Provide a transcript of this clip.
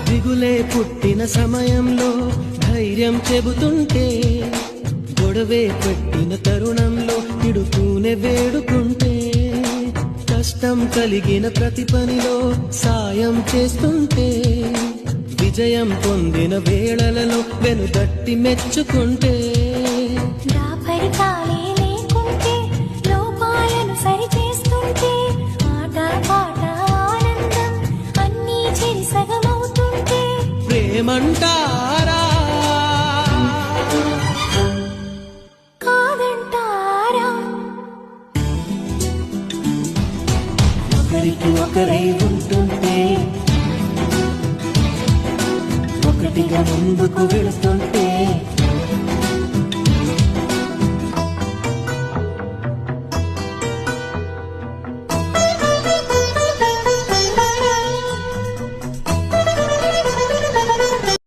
దిగులే పుట్టిన సమయంలో ధైర్యం చెబుతుంటే, గొడవే పెట్టిన తరుణంలో తిడుతూనే వేడుకుంటే, కష్టం కలిగిన ప్రతి పనిలో సాయం చేస్తుంటే, విజయం పొందిన వేళలలో వెనుదట్టి మెచ్చుకుంటే, ప్రేమంటారా కాదంటారా? ఒకరికి ఒకరై ఉంటుంటే, ఒకటిగా ముందుకు వెళుతుంటే